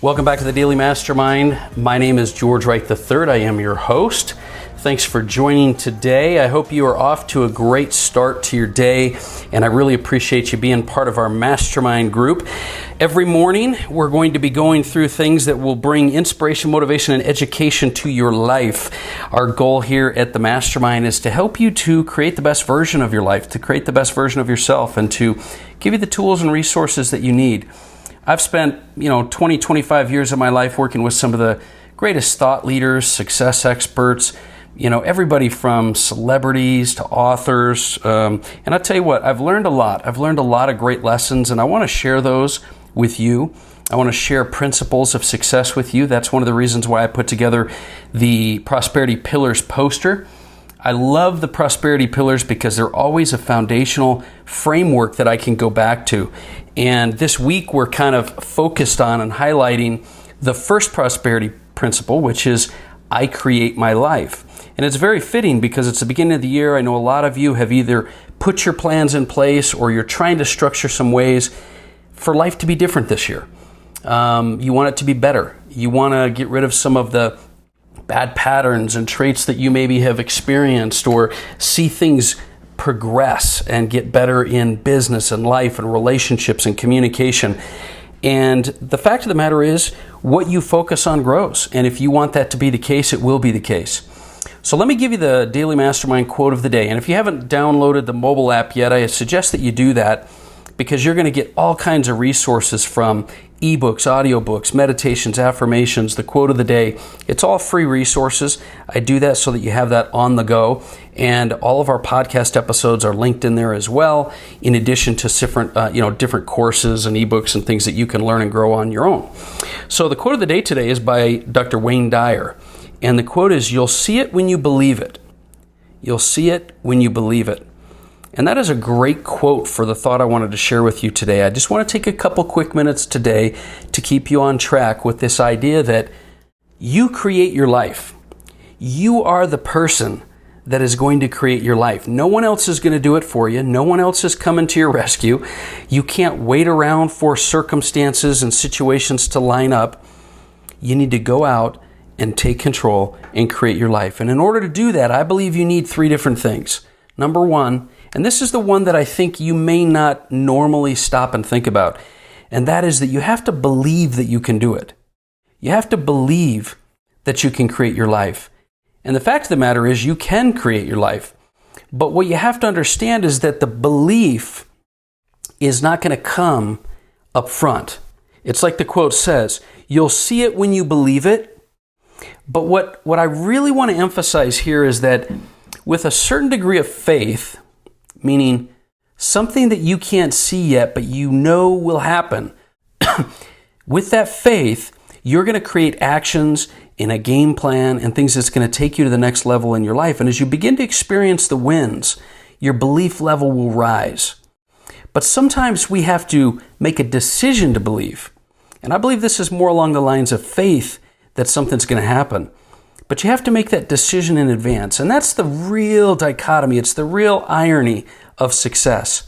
Welcome back to the Daily Mastermind. My name is George Wright III. I am your host. Thanks for joining today. I hope you are off to a great start to your day, and I really appreciate you being part of our mastermind group. Every morning, we're going to be going through things that will bring inspiration, motivation, and education to your life. Our goal here at the mastermind is to help you to create the best version of your life, to create the best version of yourself, and to give you the tools and resources that you need. I've spent, 20, 25 years of my life working with some of the greatest thought leaders, success experts, everybody from celebrities to authors. And I'll tell you what, I've learned a lot. I've learned a lot of great lessons, and I want to share those with you. I want to share principles of success with you. That's one of the reasons why I put together the Prosperity Pillars poster. I love the Prosperity Pillars because they're always a foundational framework that I can go back to. And this week we're kind of focused on and highlighting the first prosperity principle, which is I create my life. And it's very fitting because it's the beginning of the year. I know a lot of you have either put your plans in place or you're trying to structure some ways for life to be different this year. You want it to be better. You want to get rid of some of the bad patterns and traits that you maybe have experienced, or see things progress and get better in business and life and relationships and communication. And the fact of the matter is, what you focus on grows. And if you want that to be the case, it will be the case. So let me give you the Daily Mastermind quote of the day. And if you haven't downloaded the mobile app yet, I suggest that you do that, because you're going to get all kinds of resources from ebooks, audiobooks, meditations, affirmations, the quote of the day. It's all free resources. I do that so that you have that on the go. And all of our podcast episodes are linked in there as well, in addition to different courses and ebooks and things that you can learn and grow on your own. So the quote of the day today is by Dr. Wayne Dyer. And the quote is, "You'll see it when you believe it. You'll see it when you believe it." And that is a great quote for the thought I wanted to share with you today. I just want to take a couple quick minutes today to keep you on track with this idea that you create your life. You are the person that is going to create your life. No one else is going to do it for you. No one else is coming to your rescue. You can't wait around for circumstances and situations to line up. You need to go out and take control and create your life. And in order to do that, I believe you need three different things. Number one, and this is the one that I think you may not normally stop and think about, and that is that you have to believe that you can do it. You have to believe that you can create your life. And the fact of the matter is, you can create your life. But what you have to understand is that the belief is not going to come up front. It's like the quote says, you'll see it when you believe it. But what I really want to emphasize here is that with a certain degree of faith, meaning something that you can't see yet, but you know will happen, with that faith, you're going to create actions in a game plan and things that's going to take you to the next level in your life. And as you begin to experience the wins, your belief level will rise. But sometimes we have to make a decision to believe. And I believe this is more along the lines of faith that something's going to happen. But you have to make that decision in advance. And that's the real dichotomy. It's the real irony of success,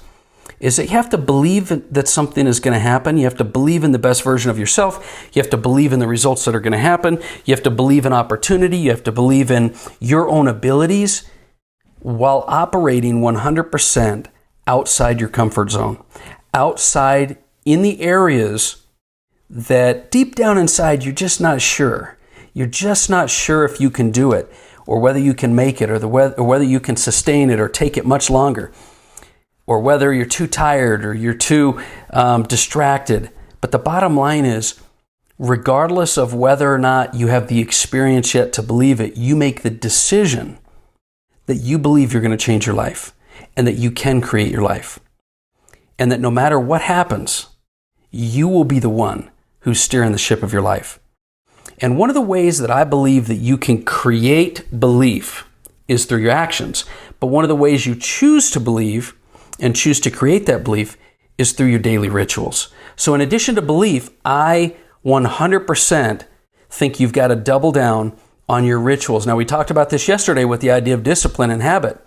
is that you have to believe that something is going to happen. You have to believe in the best version of yourself. You have to believe in the results that are going to happen. You have to believe in opportunity. You have to believe in your own abilities while operating 100% outside your comfort zone, outside in the areas that deep down inside you're just not sure. You're just not sure if you can do it, or whether you can make it, or whether you can sustain it or take it much longer, or whether you're too tired or you're too distracted. But the bottom line is, regardless of whether or not you have the experience yet to believe it, you make the decision that you believe you're going to change your life and that you can create your life. And that no matter what happens, you will be the one who's steering the ship of your life. And one of the ways that I believe that you can create belief is through your actions. But one of the ways you choose to believe and choose to create that belief is through your daily rituals. So in addition to belief, I 100% think you've got to double down on your rituals. Now, we talked about this yesterday with the idea of discipline and habit.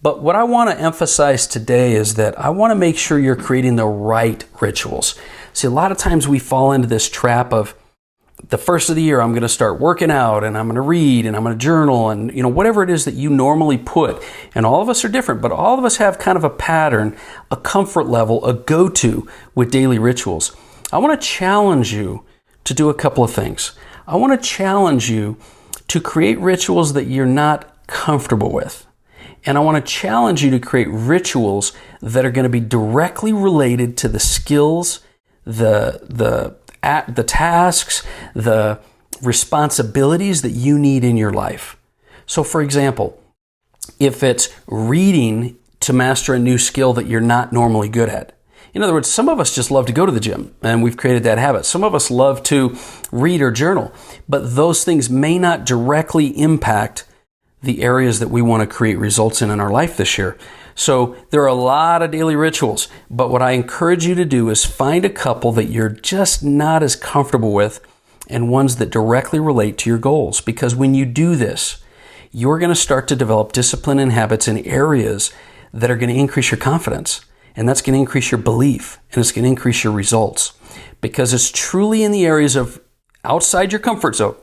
But what I want to emphasize today is that I want to make sure you're creating the right rituals. See, a lot of times we fall into this trap of the first of the year, I'm going to start working out and I'm going to read and I'm going to journal and, whatever it is that you normally put. And all of us are different, but all of us have kind of a pattern, a comfort level, a go-to with daily rituals. I want to challenge you to do a couple of things. I want to challenge you to create rituals that you're not comfortable with. And I want to challenge you to create rituals that are going to be directly related to the skills, the tasks, the responsibilities that you need in your life. So for example, if it's reading to master a new skill that you're not normally good at. In other words, some of us just love to go to the gym and we've created that habit. Some of us love to read or journal, but those things may not directly impact the areas that we want to create results in our life this year. So there are a lot of daily rituals, but what I encourage you to do is find a couple that you're just not as comfortable with and ones that directly relate to your goals. Because when you do this, you're going to start to develop discipline and habits in areas that are going to increase your confidence. And that's going to increase your belief and it's going to increase your results. Because it's truly in the areas of outside your comfort zone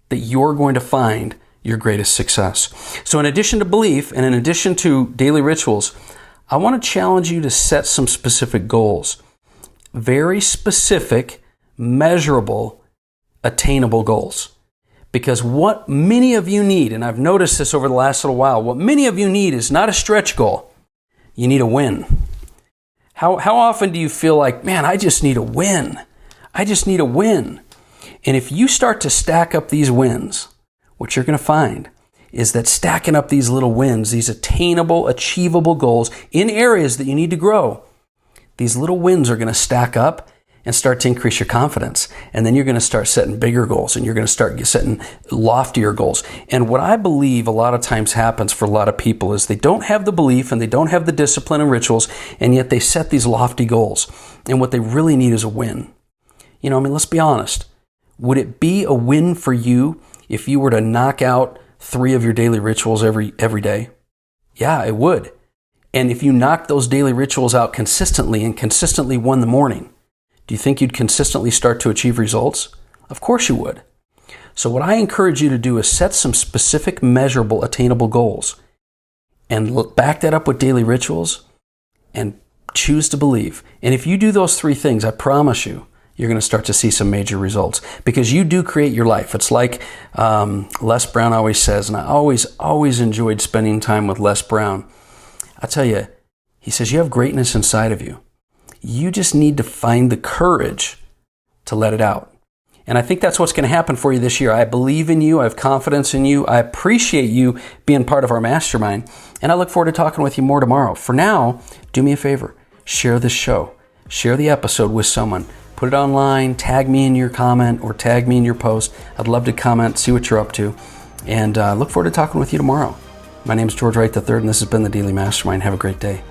that you're going to find your greatest success. So in addition to belief and in addition to daily rituals, I want to challenge you to set some specific goals. Very specific, measurable, attainable goals. Because what many of you need, and I've noticed this over the last little while, what many of you need is not a stretch goal. You need a win. How often do you feel like, man, I just need a win. I just need a win. And if you start to stack up these wins, what you're going to find is that stacking up these little wins, these attainable, achievable goals in areas that you need to grow, these little wins are going to stack up and start to increase your confidence. And then you're going to start setting bigger goals and you're going to start setting loftier goals. And what I believe a lot of times happens for a lot of people is they don't have the belief and they don't have the discipline and rituals, and yet they set these lofty goals. And what they really need is a win. Let's be honest. Would it be a win for you if you were to knock out 3 of your daily rituals every day? Yeah, it would. And if you knocked those daily rituals out consistently and consistently won the morning, do you think you'd consistently start to achieve results? Of course you would. So what I encourage you to do is set some specific, measurable, attainable goals and back that up with daily rituals and choose to believe. And if you do those 3 things, I promise you, you're going to start to see some major results because you do create your life. It's like Les Brown always says, and I always enjoyed spending time with Les Brown. I tell you, he says, you have greatness inside of you. You just need to find the courage to let it out. And I think that's what's going to happen for you this year. I believe in you. I have confidence in you. I appreciate you being part of our mastermind. And I look forward to talking with you more tomorrow. For now, do me a favor. Share this show. Share the episode with someone. Put it online, tag me in your comment or tag me in your post. I'd love to comment, see what you're up to, and look forward to talking with you tomorrow. My name is George Wright III, and this has been the Daily Mastermind. Have a great day.